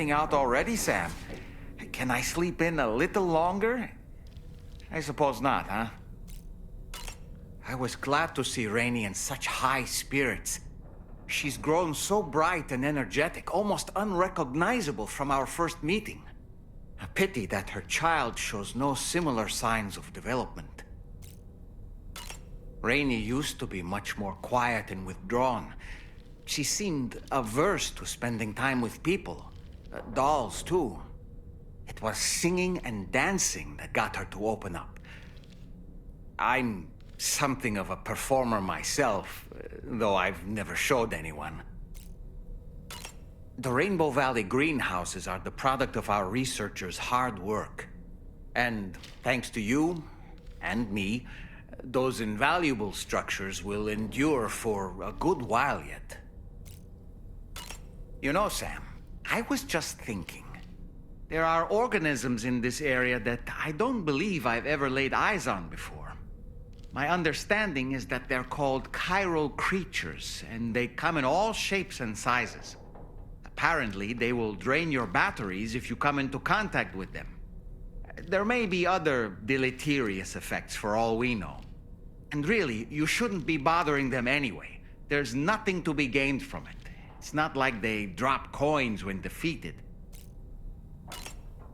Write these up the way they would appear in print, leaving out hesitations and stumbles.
heading out already, Sam. Can I sleep in a little longer? I suppose not, huh? I was glad to see Rainey in such high spirits. She's grown so bright and energetic, almost unrecognizable from our first meeting. A pity that her child shows no similar signs of development. Rainey used to be much more quiet and withdrawn. She seemed averse to spending time with people. Dolls, too. It was singing and dancing that got her to open up. I'm something of a performer myself, though I've never showed anyone. The Rainbow Valley greenhouses are the product of our researchers' hard work. And thanks to you and me, those invaluable structures will endure for a good while yet. You know, Sam, I was just thinking. There are organisms in this area that I don't believe I've ever laid eyes on before. My understanding is that they're called chiral creatures, and they come in all shapes and sizes. Apparently, they will drain your batteries if you come into contact with them. There may be other deleterious effects for all we know. And really, you shouldn't be bothering them anyway. There's nothing to be gained from it. It's not like they drop coins when defeated.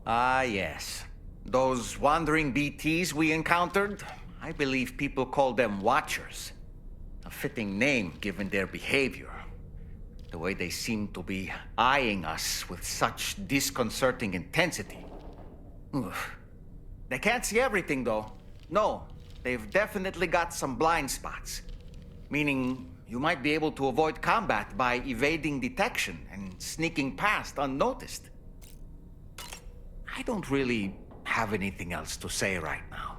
Ah, yes. Those wandering BTs we encountered, I believe people call them Watchers. A fitting name given their behavior. The way they seem to be eyeing us with such disconcerting intensity. Oof. They can't see everything, though. No, they've definitely got some blind spots. Meaning, you might be able to avoid combat by evading detection and sneaking past unnoticed. I don't really have anything else to say right now.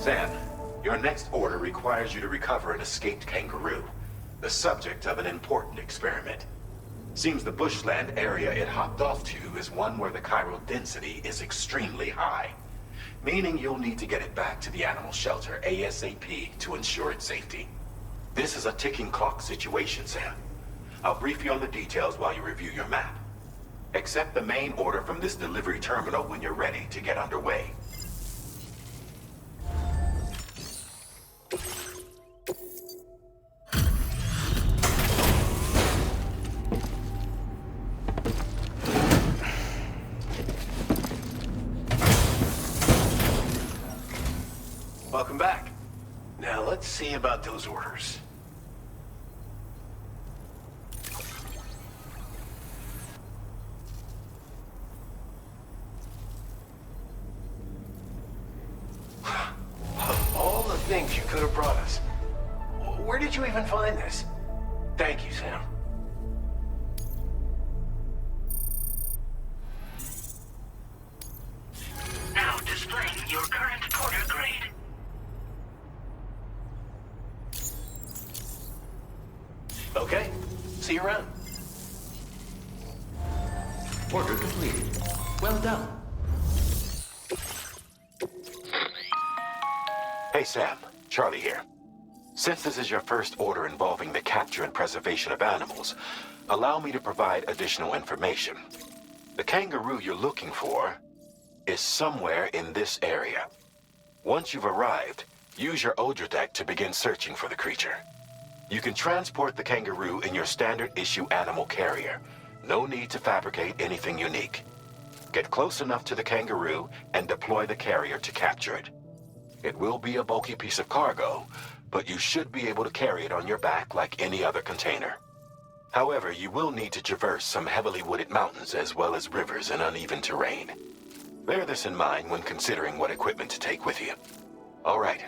Sam, your next order requires you to recover an escaped kangaroo, the subject of an important experiment. Seems the bushland area it hopped off to is one where the chiral density is extremely high, meaning you'll need to get it back to the animal shelter ASAP to ensure its safety. This is a ticking clock situation, Sam. I'll brief you on the details while you review your map. Accept the main order from this delivery terminal when you're ready to get underway. Welcome back. Now let's see about those orders. Of all the things you could have brought us, where did you even find this? Thank you, Sam. Now displaying your current order grade. Okay, see you around. Order completed. Well done. Hey Sam, Charlie here. Since this is your first order involving the capture and preservation of animals, allow me to provide additional information. The kangaroo you're looking for is somewhere in this area. Once you've arrived, use your Odradek to begin searching for the creature. You can transport the kangaroo in your standard issue animal carrier. No need to fabricate anything unique. Get close enough to the kangaroo and deploy the carrier to capture it. It will be a bulky piece of cargo, but you should be able to carry it on your back like any other container. However, you will need to traverse some heavily wooded mountains as well as rivers and uneven terrain. Bear this in mind when considering what equipment to take with you. All right,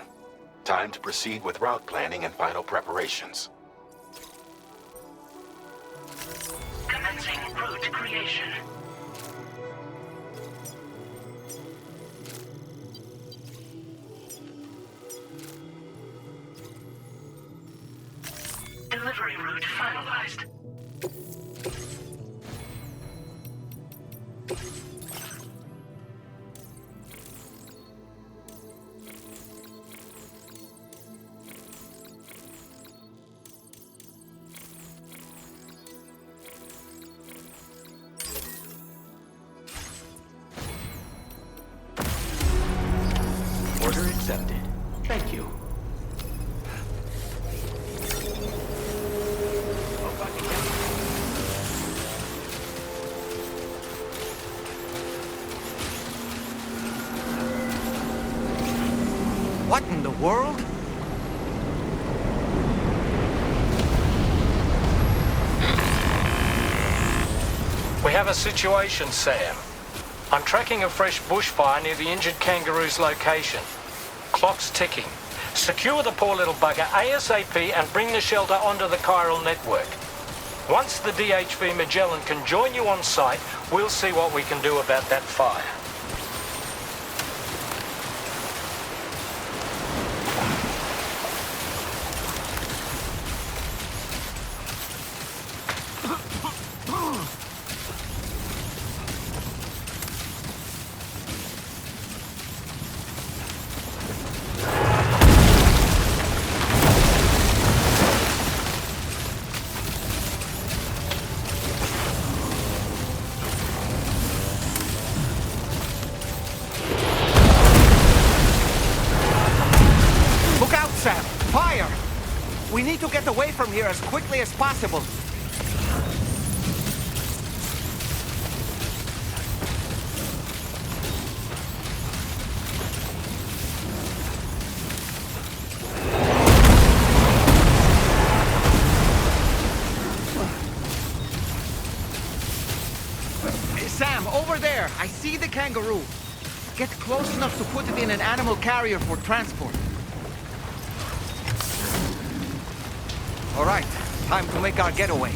time to proceed with route planning and final preparations. Commencing route creation. Delivery route finalized. Order accepted. Thank you. What in the world? We have a situation, Sam. I'm tracking a fresh bushfire near the injured kangaroo's location. Clock's ticking. Secure the poor little bugger ASAP and bring the shelter onto the chiral network. Once the DHV Magellan can join you on site, we'll see what we can do about that fire. We need to get away from here as quickly as possible. kangaroo. Get close enough to put it in an animal carrier for transport. All right, time to make our getaway.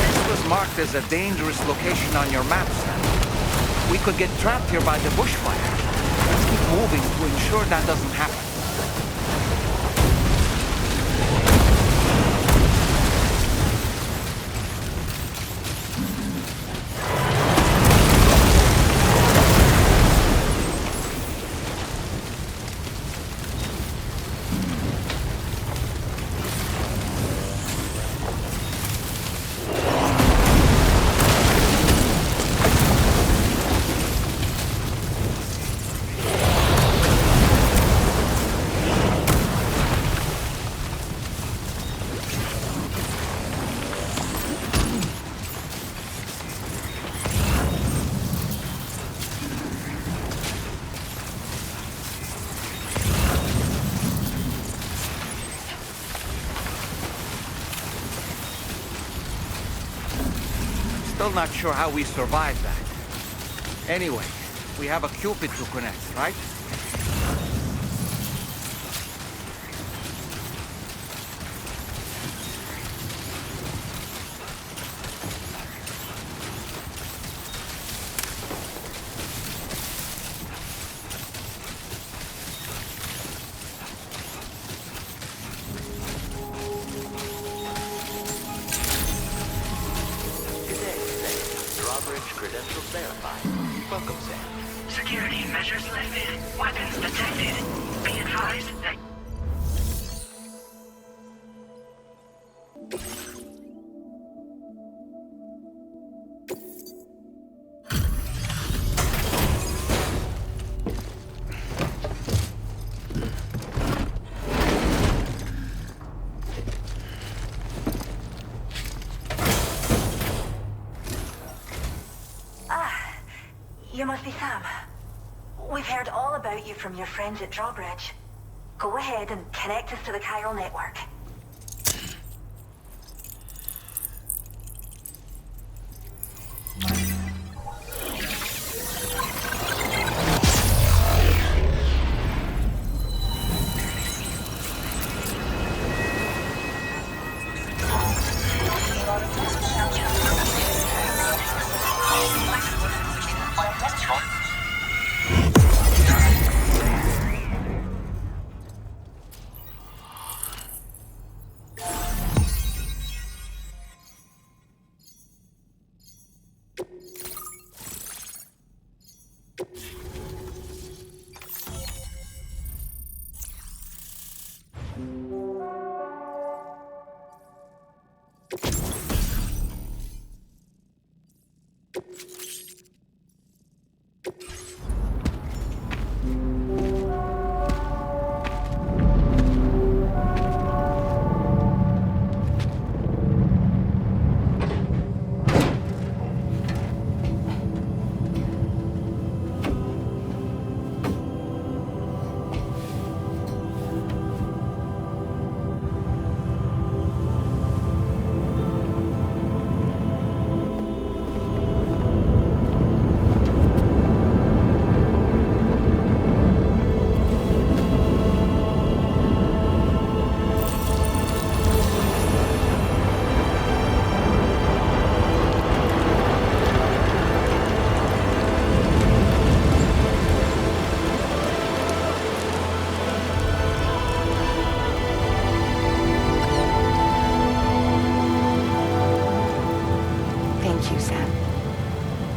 This was marked as a dangerous location on your map, Sam. We could get trapped here by the bushfire. Let's keep moving to ensure that doesn't happen. Still not sure how we survived that. Anyway, we have a Cupid to connect, right? Credentials verified. Welcome, Sam. Security measures lifted. Weapons detected. Be advised that... You must be Sam. We've heard all about you from your friends at Drawbridge. Go ahead and connect us to the chiral network.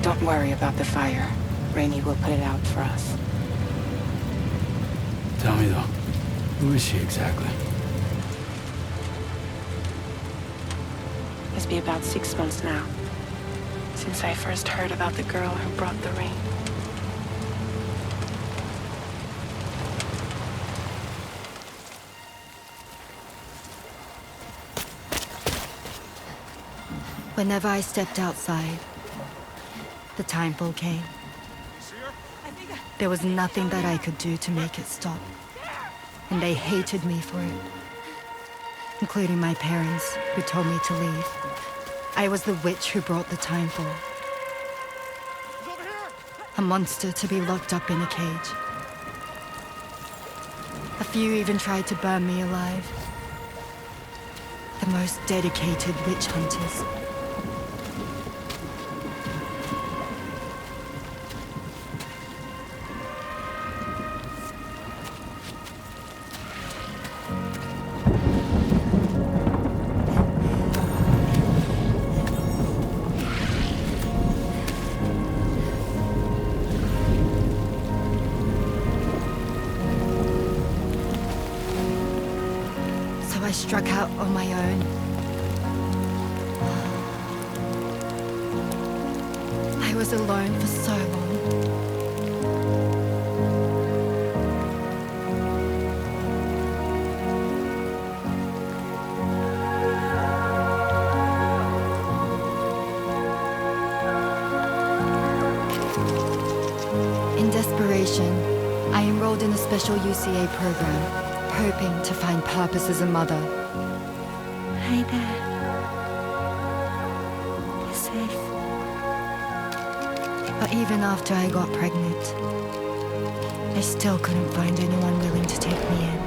Don't worry about the fire. Rainey will put it out for us. Tell me though, who is she exactly? It's been about 6 months now, since I first heard about the girl who brought the rain. Whenever I stepped outside, the time pull came. There was nothing that I could do to make it stop. And they hated me for it. Including my parents, who told me to leave. I was the witch who brought the timefall. A monster to be locked up in a cage. A few even tried to burn me alive. The most dedicated witch hunters. I struck out on my own. I was alone for so long. In desperation, I enrolled in a special UCA program. Hoping to find purpose as a mother. Hi there. You're safe. But even after I got pregnant, I still couldn't find anyone willing to take me in.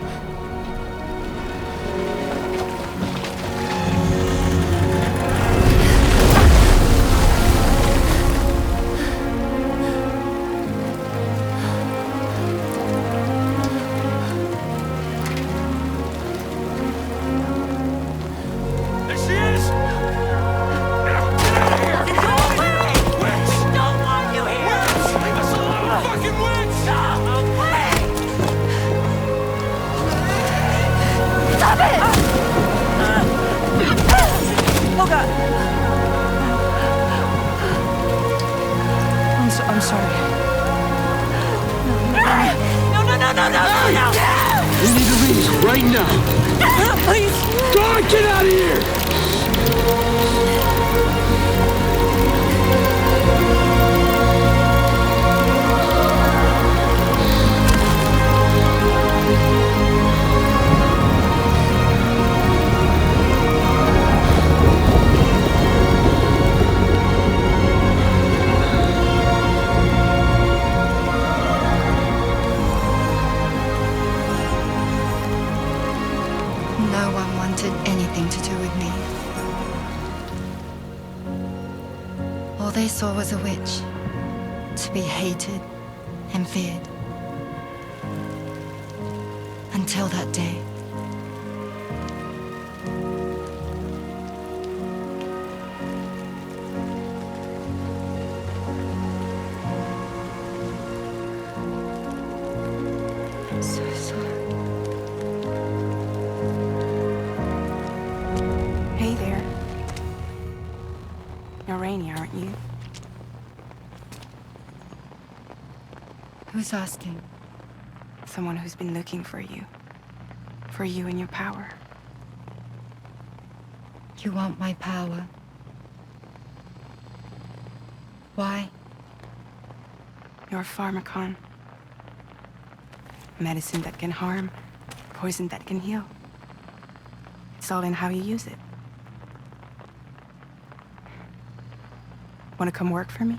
Was a witch, to be hated and feared. Until that day. I'm so sorry. Hey there. You're Rainy, aren't you? Who's asking? Someone who's been looking for you. For you and your power. You want my power? Why? You're a pharmacon. Medicine that can harm, poison that can heal. It's all in how you use it. Want to come work for me?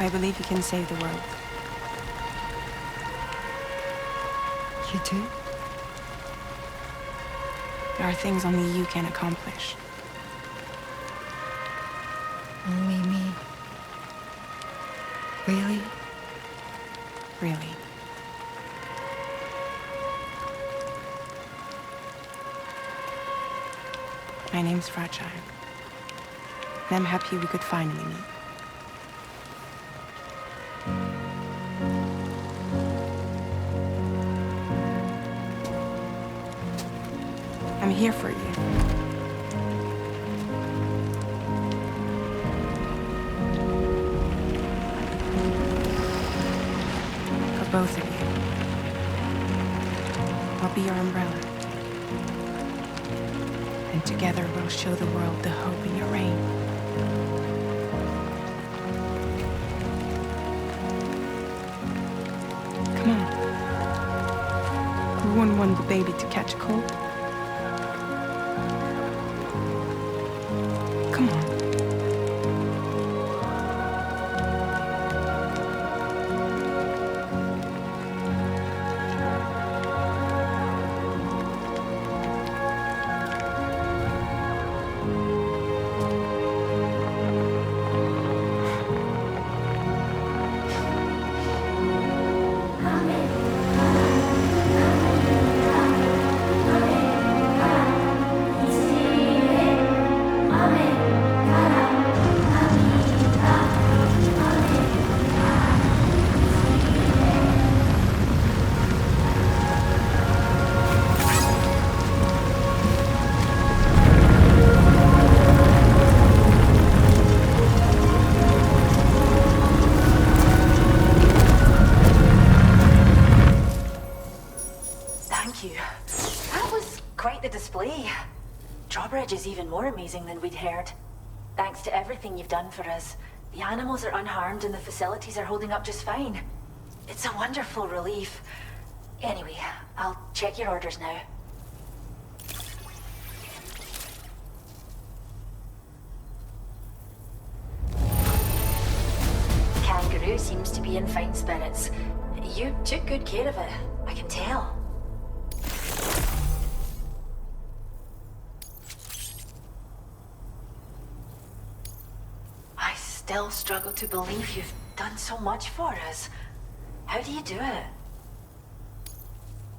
I believe you can save the world. You do? There are things only you can accomplish. Only me? Really? Really. My name's Fragile. And I'm happy we could finally meet. I'm here for you. both of you. I'll be your umbrella. And together we'll show the world the hope in your reign. Come on. We wouldn't want the baby to catch a cold. Come on. Is even more amazing than we'd heard. Thanks to everything you've done for us, the animals are unharmed and the facilities are holding up just fine. It's a wonderful relief. Anyway, I'll check your orders now. Kangaroo seems to be in fine spirits. You took good care of it, I can tell. Still struggle to believe you've done so much for us. How do you do it?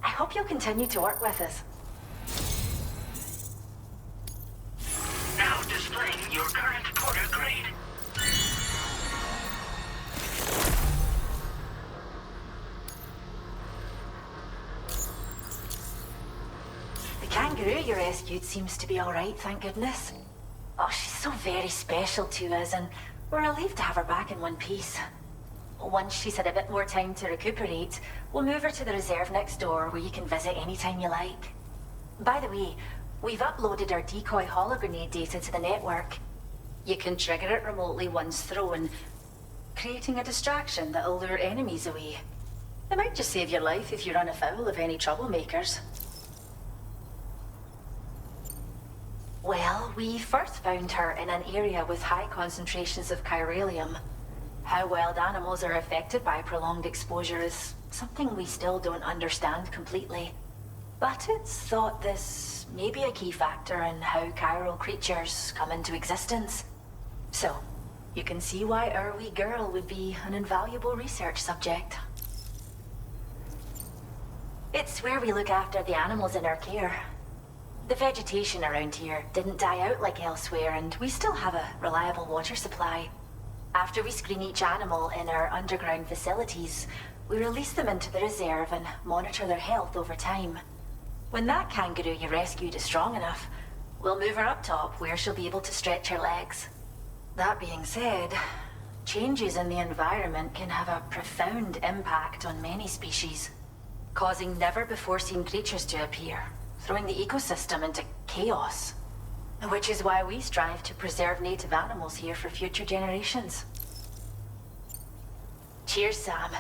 I hope you'll continue to work with us. Now displaying your current porter grade. The kangaroo you rescued seems to be all right, thank goodness. Oh, she's so very special to us, and we're relieved to have her back in one piece. Once she's had a bit more time to recuperate, we'll move her to the reserve next door where you can visit anytime you like. By the way, we've uploaded our decoy hologrenade data to the network. You can trigger it remotely once thrown, creating a distraction that'll lure enemies away. It might just save your life if you run afoul of any troublemakers. Well, we first found her in an area with high concentrations of chiralium. How wild animals are affected by prolonged exposure is something we still don't understand completely. But it's thought this may be a key factor in how chiral creatures come into existence. So, you can see why our wee girl would be an invaluable research subject. It's where we look after the animals in our care. The vegetation around here didn't die out like elsewhere, and we still have a reliable water supply. After we screen each animal in our underground facilities, we release them into the reserve and monitor their health over time. When that kangaroo you rescued is strong enough, we'll move her up top where she'll be able to stretch her legs. That being said, changes in the environment can have a profound impact on many species, causing never-before-seen creatures to appear, throwing the ecosystem into chaos. Which is why we strive to preserve native animals here for future generations. Cheers, Sam.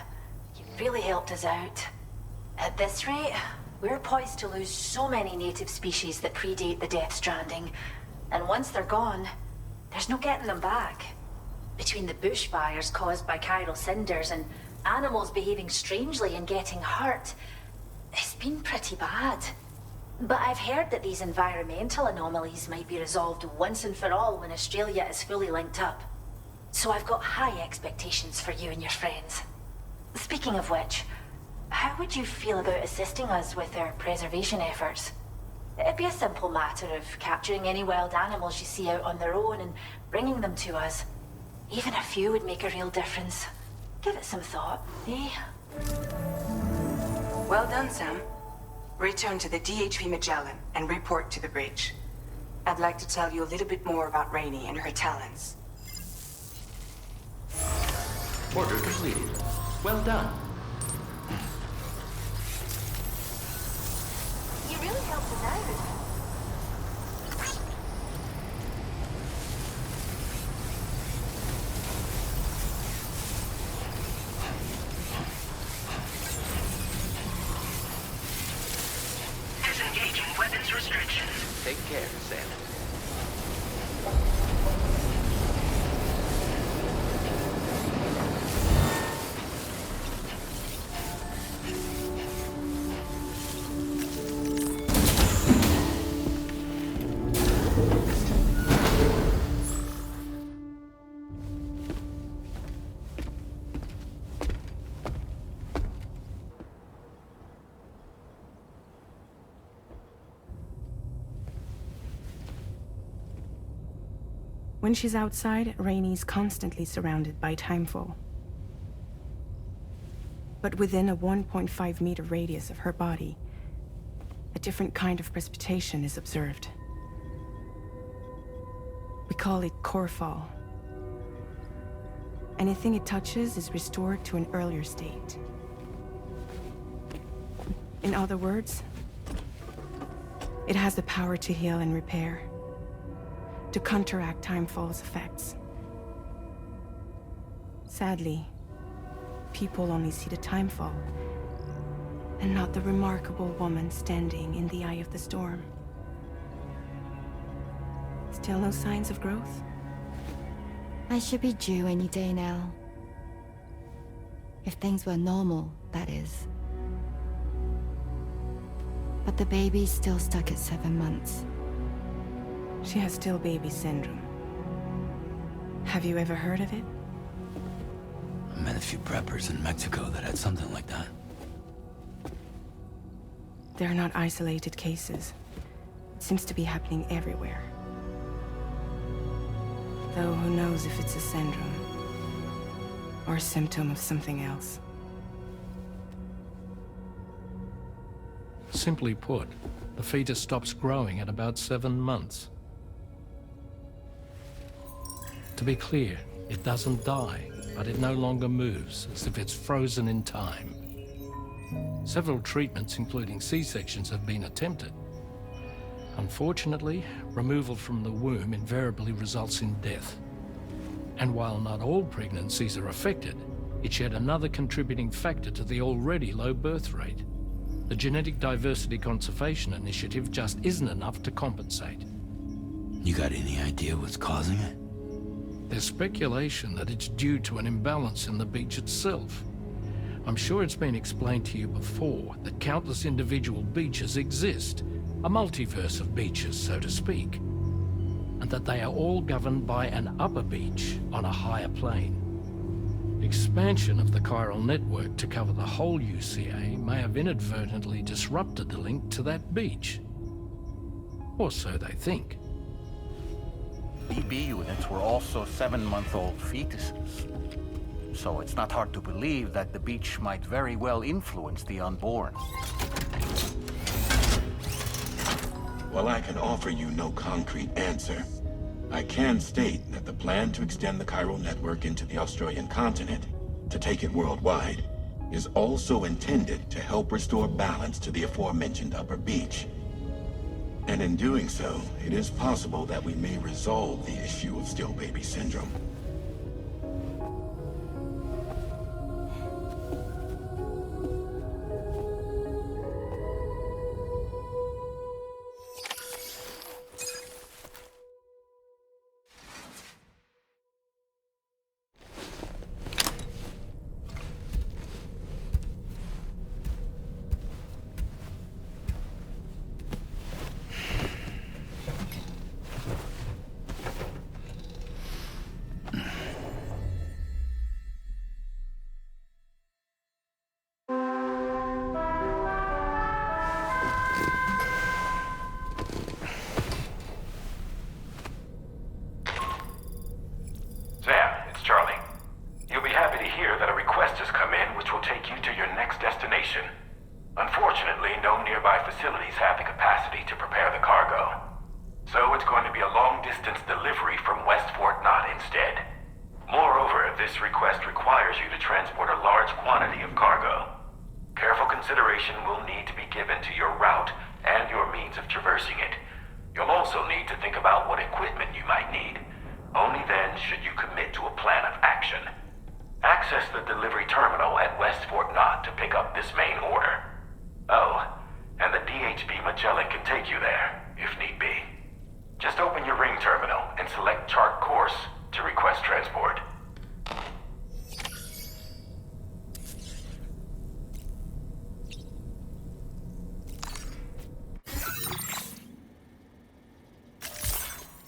You've really helped us out. At this rate, we're poised to lose so many native species that predate the Death Stranding. And once they're gone, there's no getting them back. Between the bushfires caused by chiral cinders and animals behaving strangely and getting hurt, it's been pretty bad. But I've heard that these environmental anomalies might be resolved once and for all when Australia is fully linked up. So I've got high expectations for you and your friends. Speaking of which, how would you feel about assisting us with our preservation efforts? It'd be a simple matter of capturing any wild animals you see out on their own and bringing them to us. Even a few would make a real difference. Give it some thought, eh? Well done, Sam. Return to the DHV Magellan and report to the bridge. I'd like to tell you a little bit more about Rainey and her talents. Order completed. Well done. Disengaging weapons restrictions. Take care, Sam. When she's outside, Rainey's constantly surrounded by timefall. But within a 1.5-meter radius of her body, a different kind of precipitation is observed. We call it core fall. Anything it touches is restored to an earlier state. In other words, it has the power to heal and repair, to counteract timefall's effects. Sadly, people only see the timefall, and not the remarkable woman standing in the eye of the storm. Still no signs of growth? I should be due any day now. If things were normal, that is. But the baby's still stuck at 7 months. She has still baby syndrome. Have you ever heard of it? I met a few preppers in Mexico that had something like that. They're not isolated cases. It seems to be happening everywhere. Though who knows if it's a syndrome or a symptom of something else. Simply put, the fetus stops growing at about 7 months. To be clear, it doesn't die, but it no longer moves, as if it's frozen in time. Several treatments, including C-sections, have been attempted. Unfortunately, removal from the womb invariably results in death. And while not all pregnancies are affected, it's yet another contributing factor to the already low birth rate. The Genetic Diversity Conservation Initiative just isn't enough to compensate. You got any idea what's causing it? There's speculation that it's due to an imbalance in the beach itself. I'm sure it's been explained to you before that countless individual beaches exist, a multiverse of beaches, so to speak, and that they are all governed by an upper beach on a higher plane. Expansion of the chiral network to cover the whole UCA may have inadvertently disrupted the link to that beach. Or so they think. BB units were also 7-month-old fetuses. So it's not hard to believe that the beach might very well influence the unborn. While I can offer you no concrete answer, I can state that the plan to extend the chiral network into the Australian continent, to take it worldwide, is also intended to help restore balance to the aforementioned upper beach. And in doing so, it is possible that we may resolve the issue of still baby syndrome. Consideration will need to be given to your route and your means of travel. traversing it. You'll also need to think about what equipment you might need. Only then should you commit to a plan of action. Access the delivery terminal at West Fort Knott to pick up this main order. Oh, and the DHB Magellan can take you there, if need be. Just open your ring terminal and select chart course to request transport.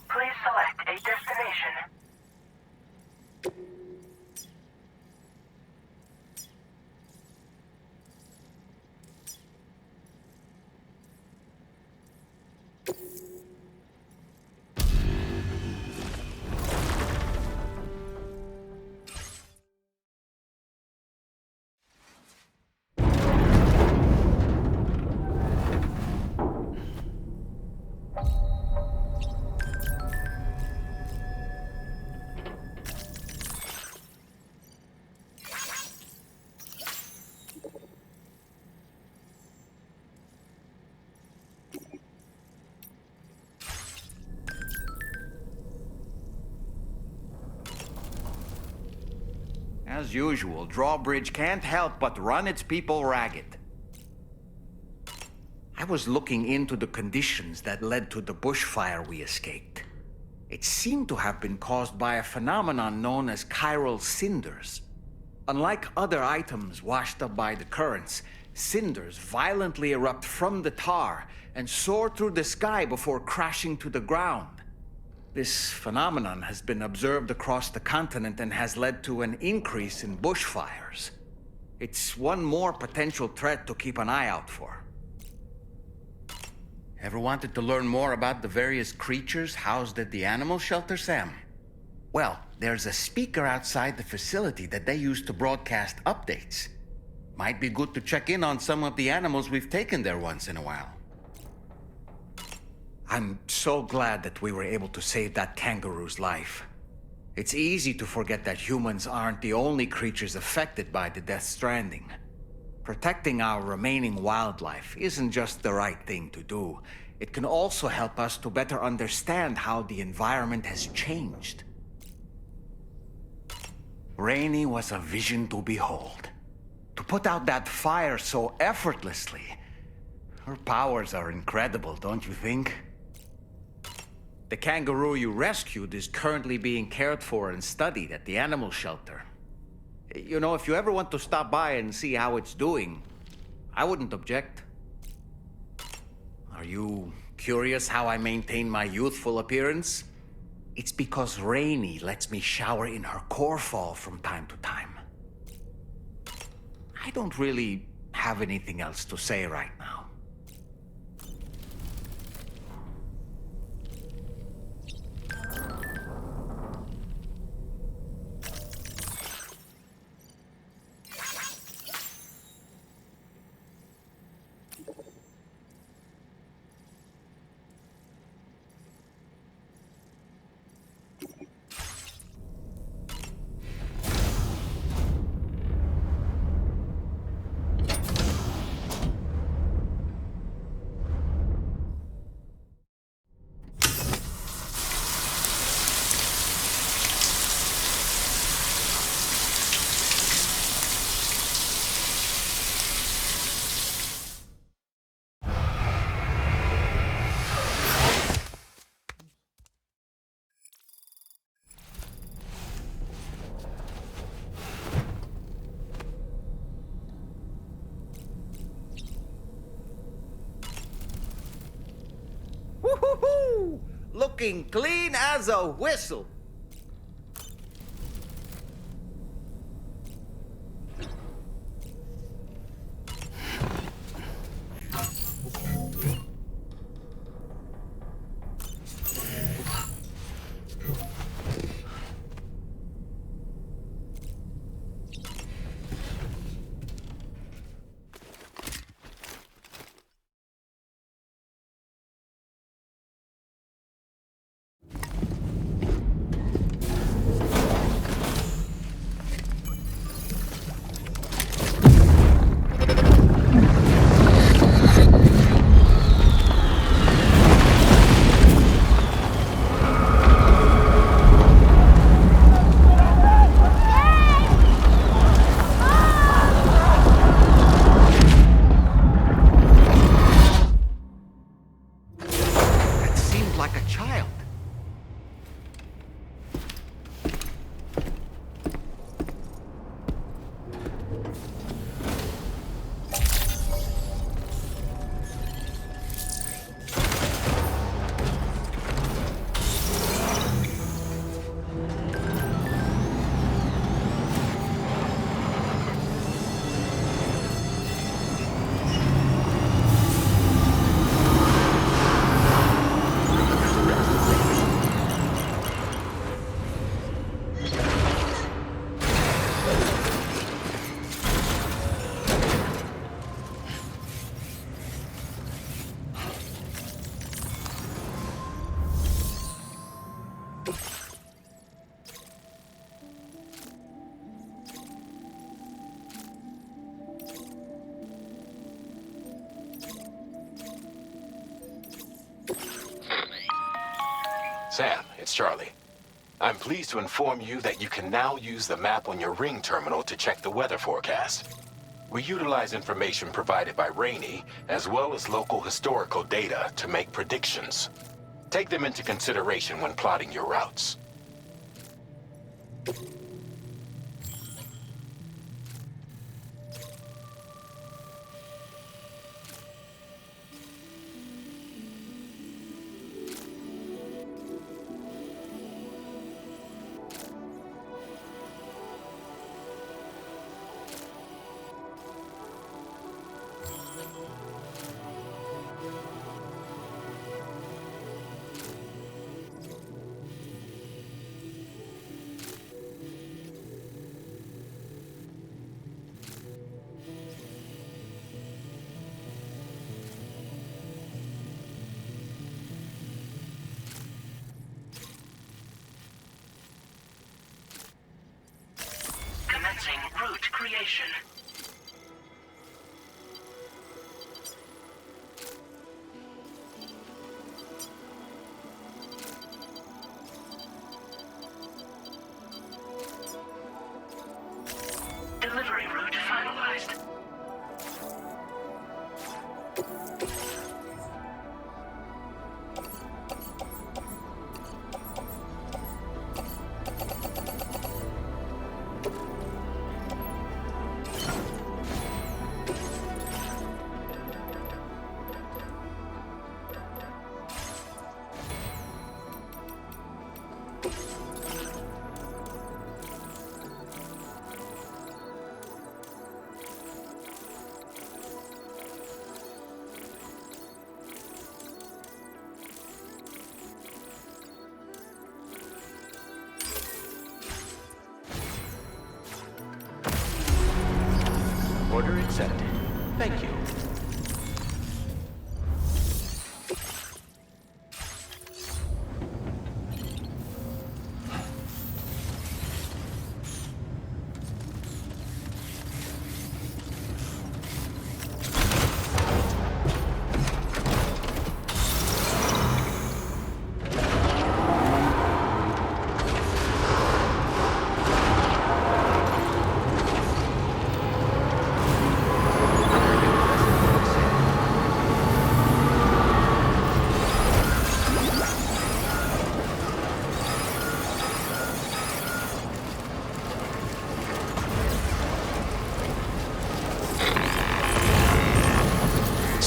Please select a destination. As usual, Drawbridge can't help but run its people ragged. I was looking into the conditions that led to the bushfire we escaped. It seemed to have been caused by a phenomenon known as chiral cinders. Unlike other items washed up by the currents, cinders violently erupt from the tar and soar through the sky before crashing to the ground. This phenomenon has been observed across the continent and has led to an increase in bushfires. It's one more potential threat to keep an eye out for. Ever wanted to learn more about the various creatures housed at the animal shelter, Sam? Well, there's a speaker outside the facility that they use to broadcast updates. Might be good to check in on some of the animals we've taken there once in a while. I'm so glad that we were able to save that kangaroo's life. It's easy to forget that humans aren't the only creatures affected by the Death Stranding. Protecting our remaining wildlife isn't just the right thing to do. It can also help us to better understand how the environment has changed. Rainey was a vision to behold. To put out that fire so effortlessly. Her powers are incredible, don't you think? The kangaroo you rescued is currently being cared for and studied at the animal shelter. You know, if you ever want to stop by and see how it's doing, I wouldn't object. Are you curious how I maintain my youthful appearance? It's because Rainey lets me shower in her core fall from time to time. I don't really have anything else to say right now. Woo-hoo-hoo! Looking clean as a whistle. Sam, it's Charlie. I'm pleased to inform you that you can now use the map on your Ring terminal to check the weather forecast. We utilize information provided by Rainey, as well as local historical data to make predictions. Take them into consideration when plotting your routes. Commencing route creation. Delivery route finalized. Order accepted. Thank you.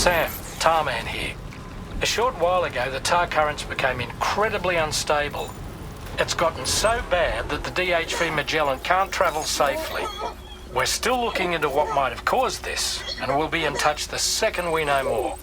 Sam, Tarman here. A short while ago, the tar currents became incredibly unstable. It's gotten so bad that the DHV Magellan can't travel safely. We're still looking into what might have caused this, and we'll be in touch the second we know more.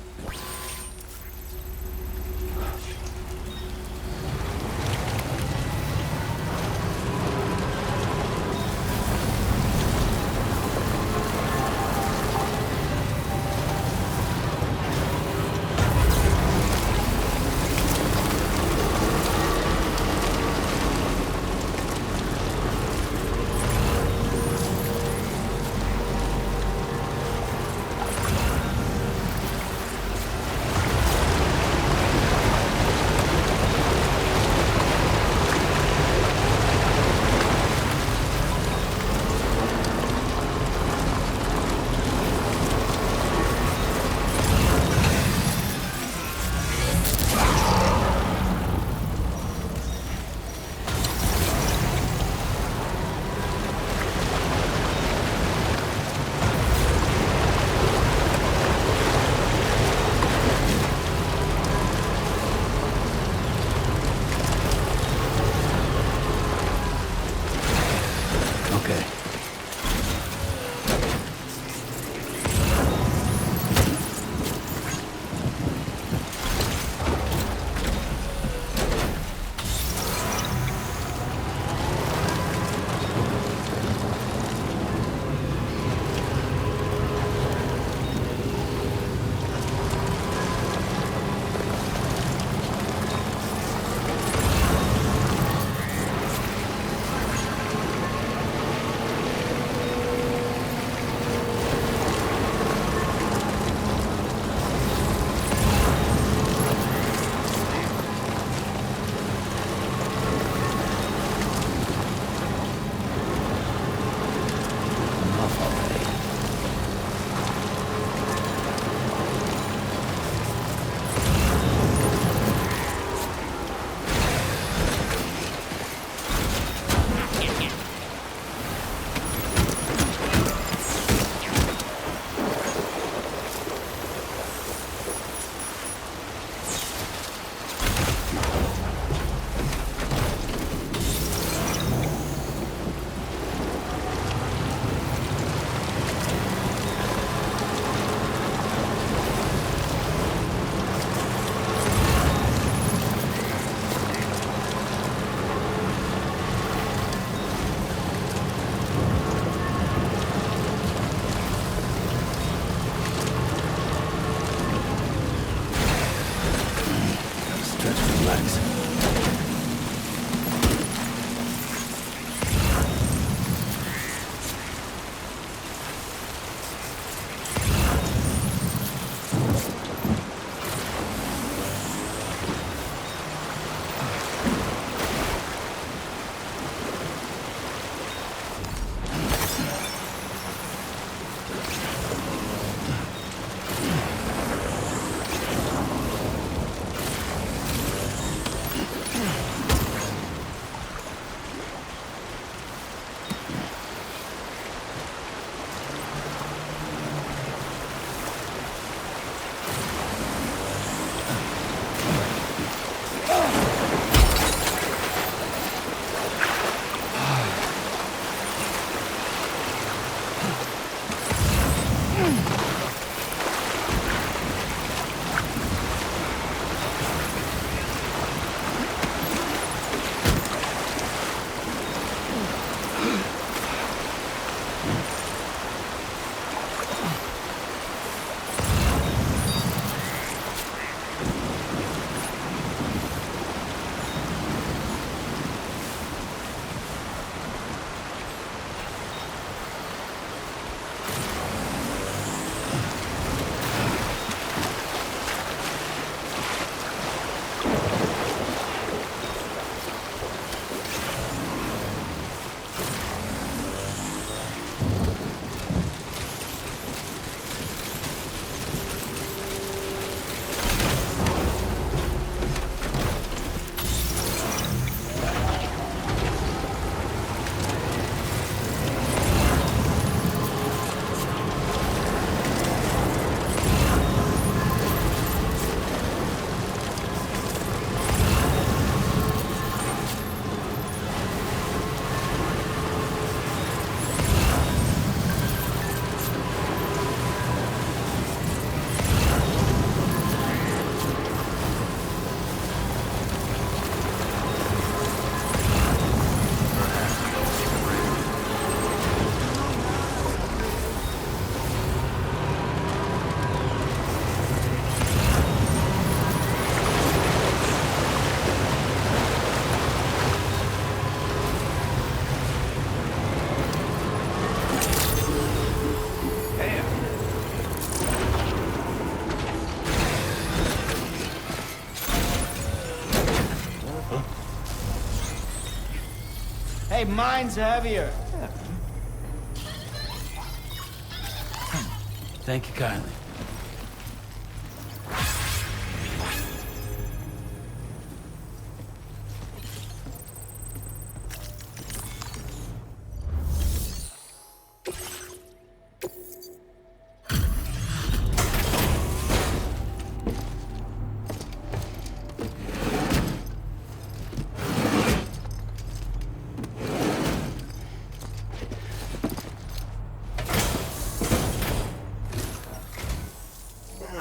Hey, mine's heavier. Thank you kindly.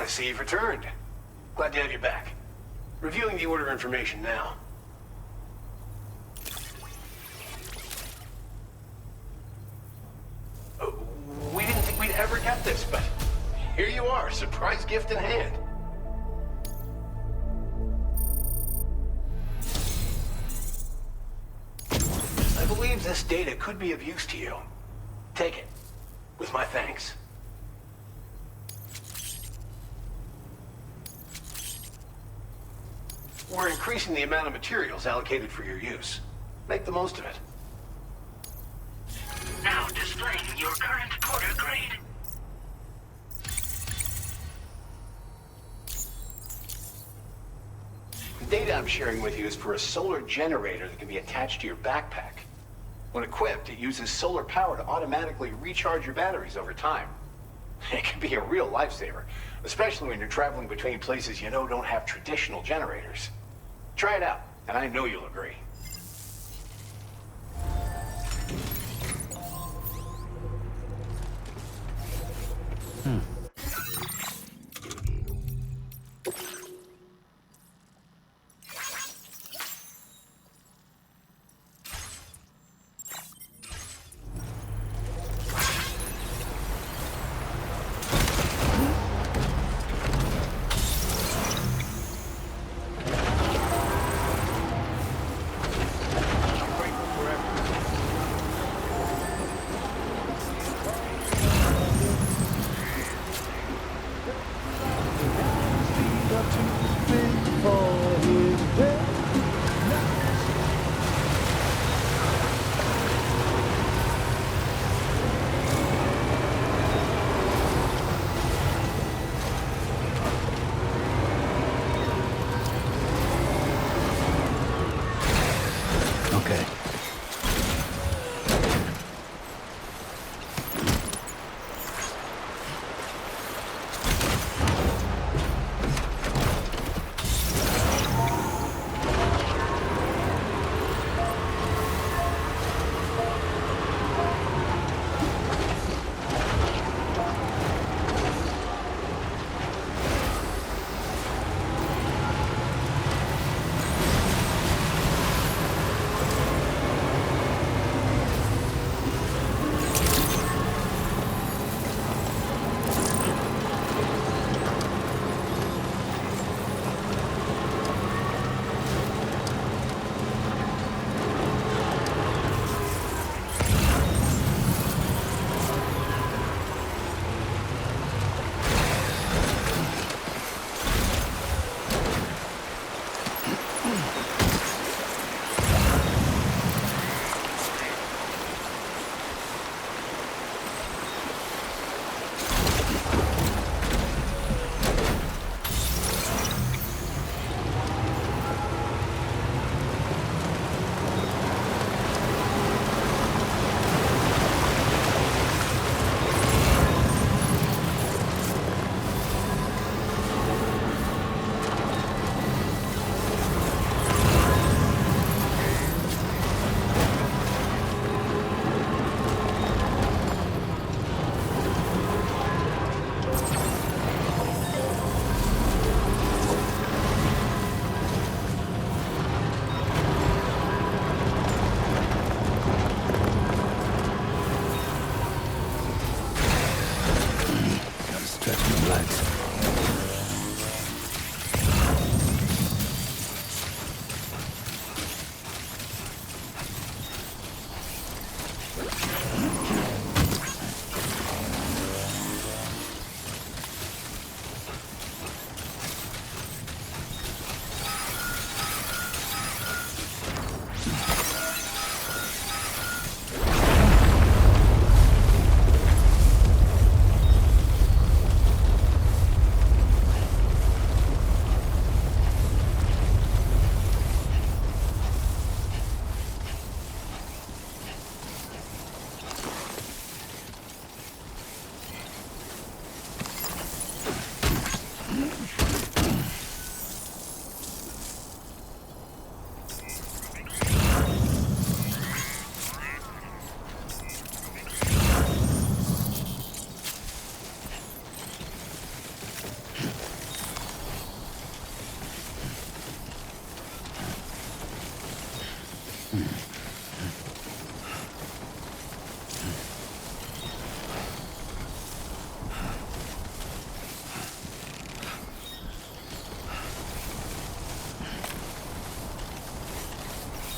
I see you've returned. Glad to have you back. Reviewing the order information now. We didn't think we'd ever get this, but here you are, surprise gift in hand. I believe this data could be of use to you. Take it, with my thanks. We're increasing the amount of materials allocated for your use. Make the most of it. Now displaying your current quarter grade. The data I'm sharing with you is for a solar generator that can be attached to your backpack. When equipped, it uses solar power to automatically recharge your batteries over time. It can be a real lifesaver, especially when you're traveling between places you know don't have traditional generators. Try it out, and I know you'll agree.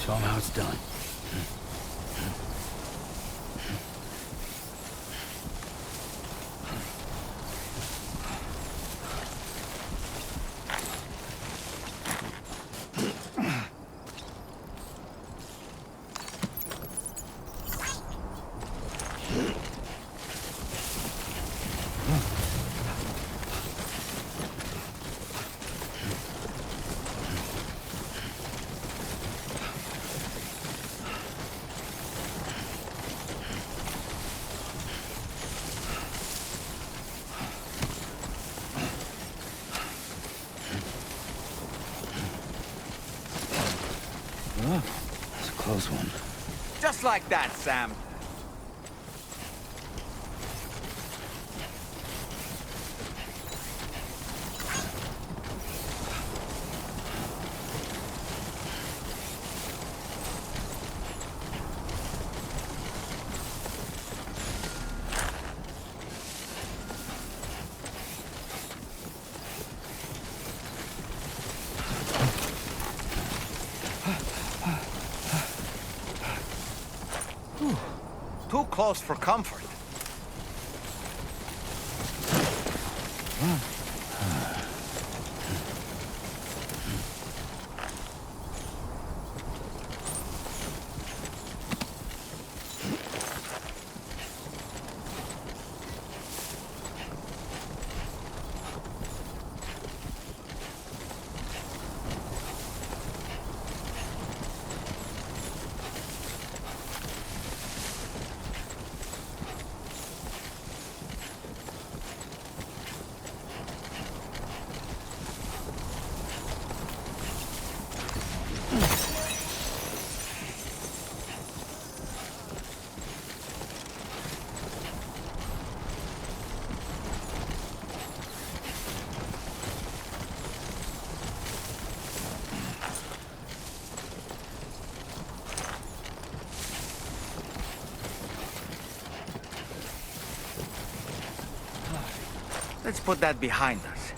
Show him how it's done. That's a close one. Just like that, Sam. Too close for comfort. Let's put that behind us.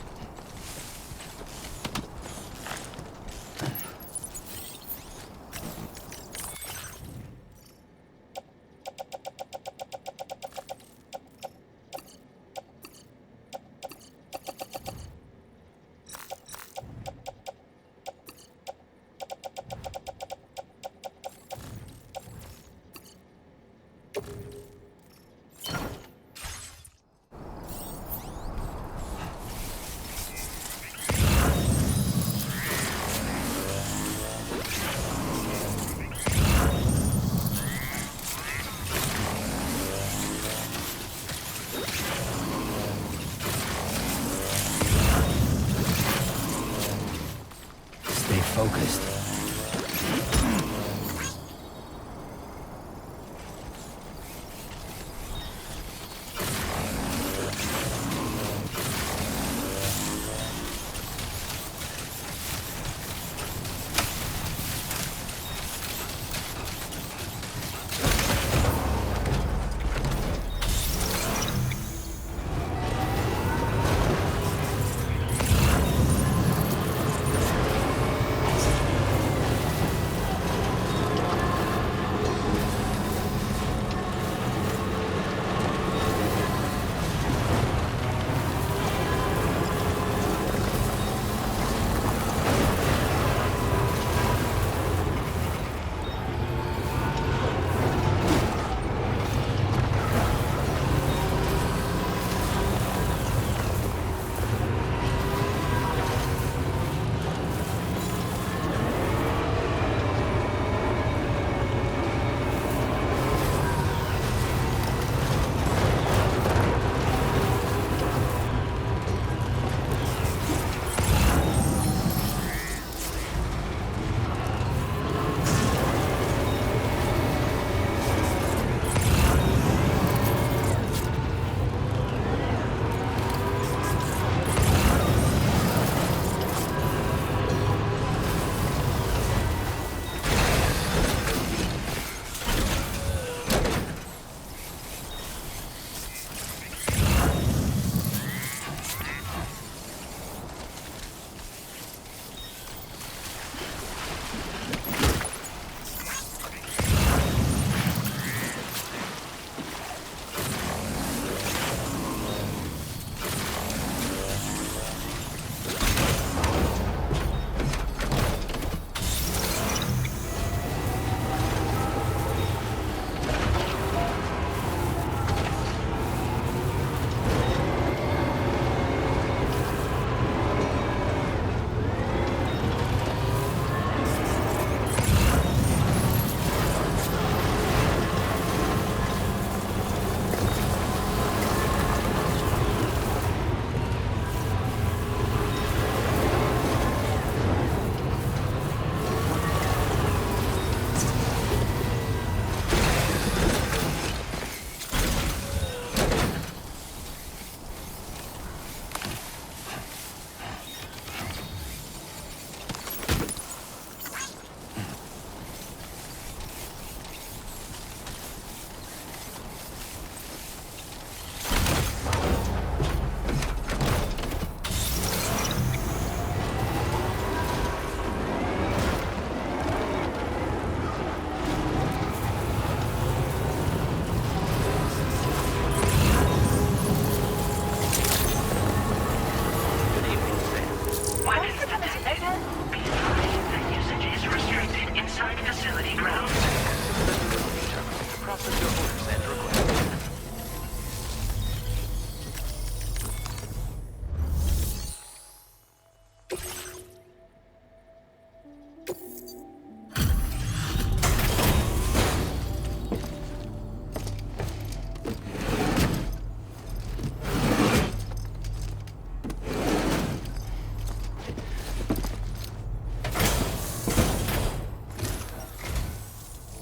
Focused.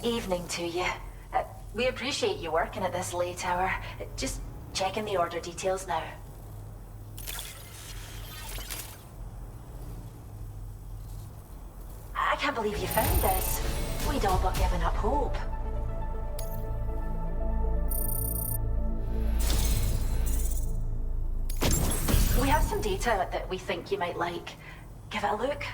Evening to you. We appreciate you working at this late hour. Just checking the order details now. I can't believe you found this. We'd all but given up hope. We have some data that we think you might like. Give it a look.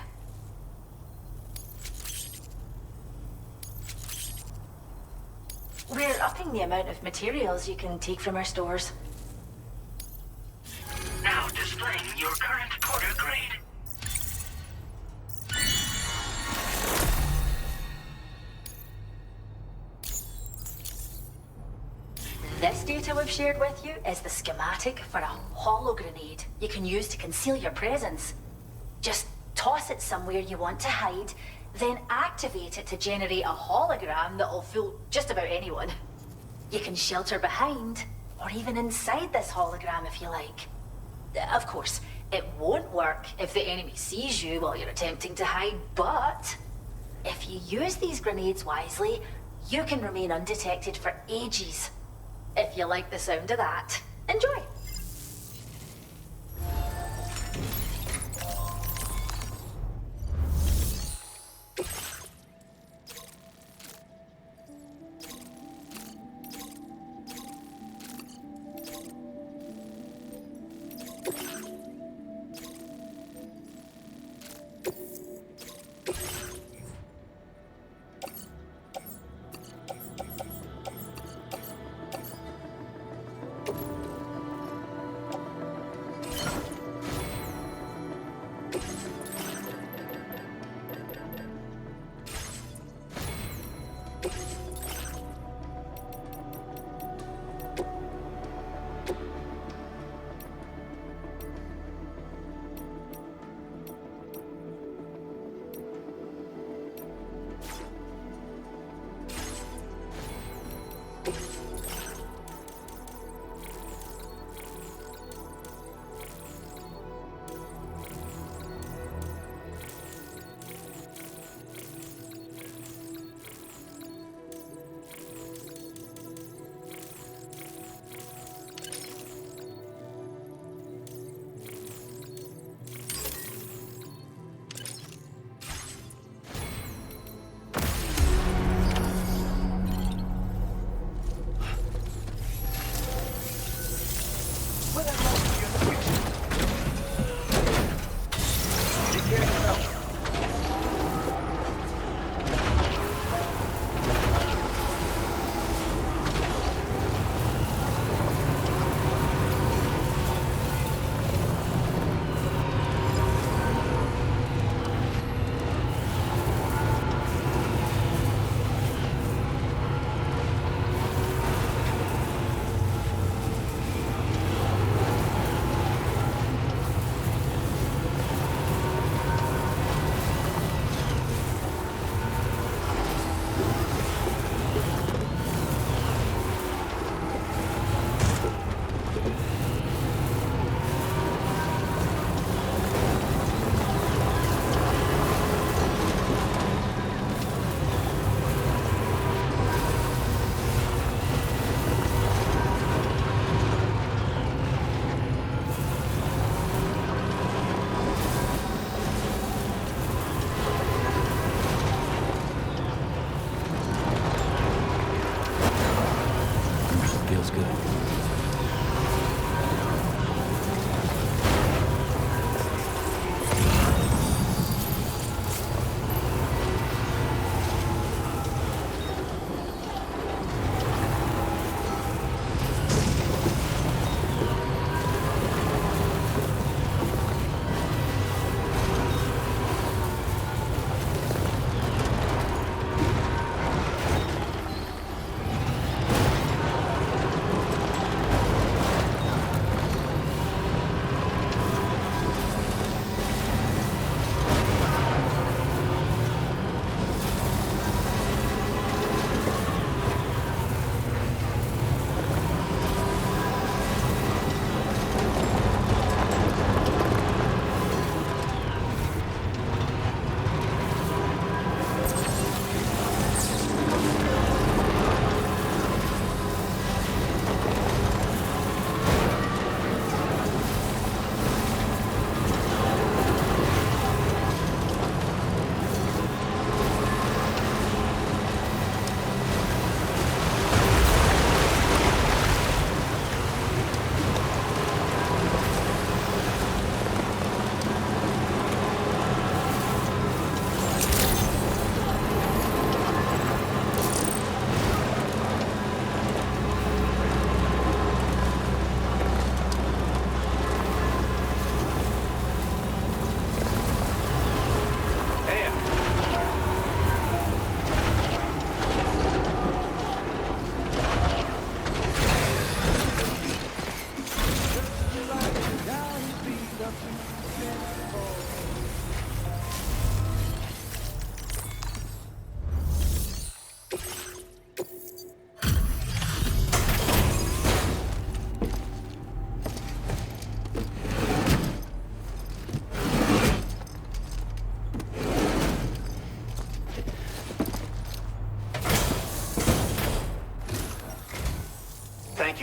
We're upping the amount of materials you can take from our stores. Now displaying your current porter grade. This data we've shared with you is the schematic for a holo grenade you can use to conceal your presence. Just toss it somewhere you want to hide, then activate it to generate a hologram that'll fool just about anyone. You can shelter behind, or even inside this hologram if you like. Of course, it won't work if the enemy sees you while you're attempting to hide, but if you use these grenades wisely, you can remain undetected for ages. If you like the sound of that, enjoy!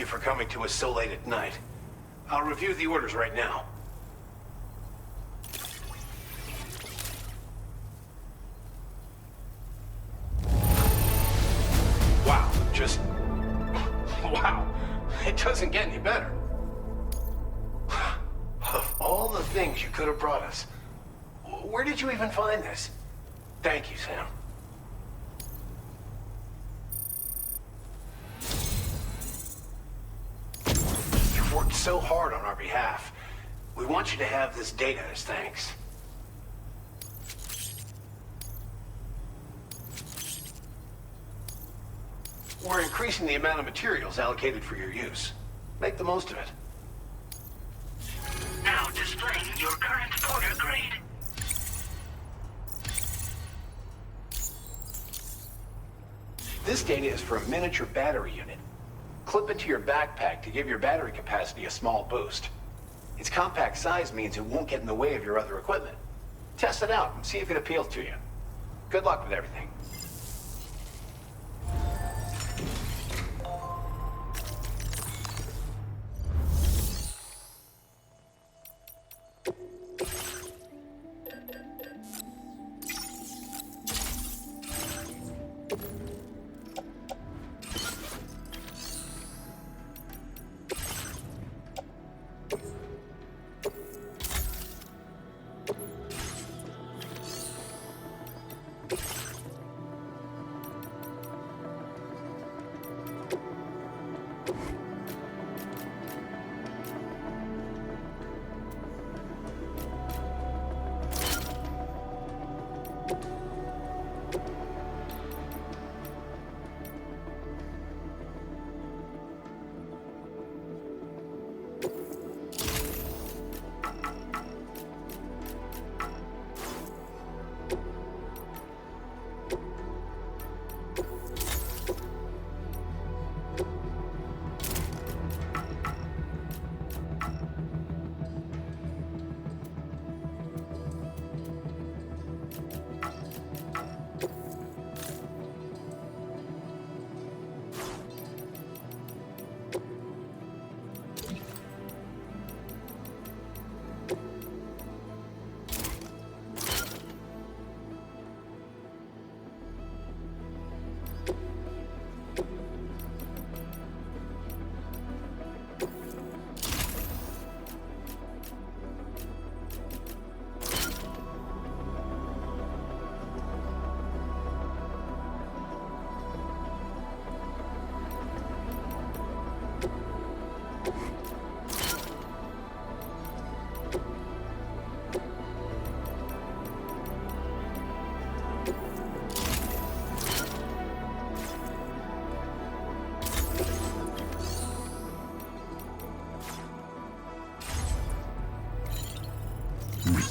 you for coming to us so late at night. I'll review the orders right now. Wow, just... wow. It doesn't get any better. Of all the things you could have brought us, where did you even find this? Thank you, Sam. You've worked so hard on our behalf. We want you to have this data as thanks. We're increasing the amount of materials allocated for your use. Make the most of it. Now displaying your current order grade. This data is for a miniature battery unit. Clip it to your backpack to give your battery capacity a small boost. Its compact size means it won't get in the way of your other equipment. Test it out and see if it appeals to you. Good luck with everything.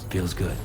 Feels good.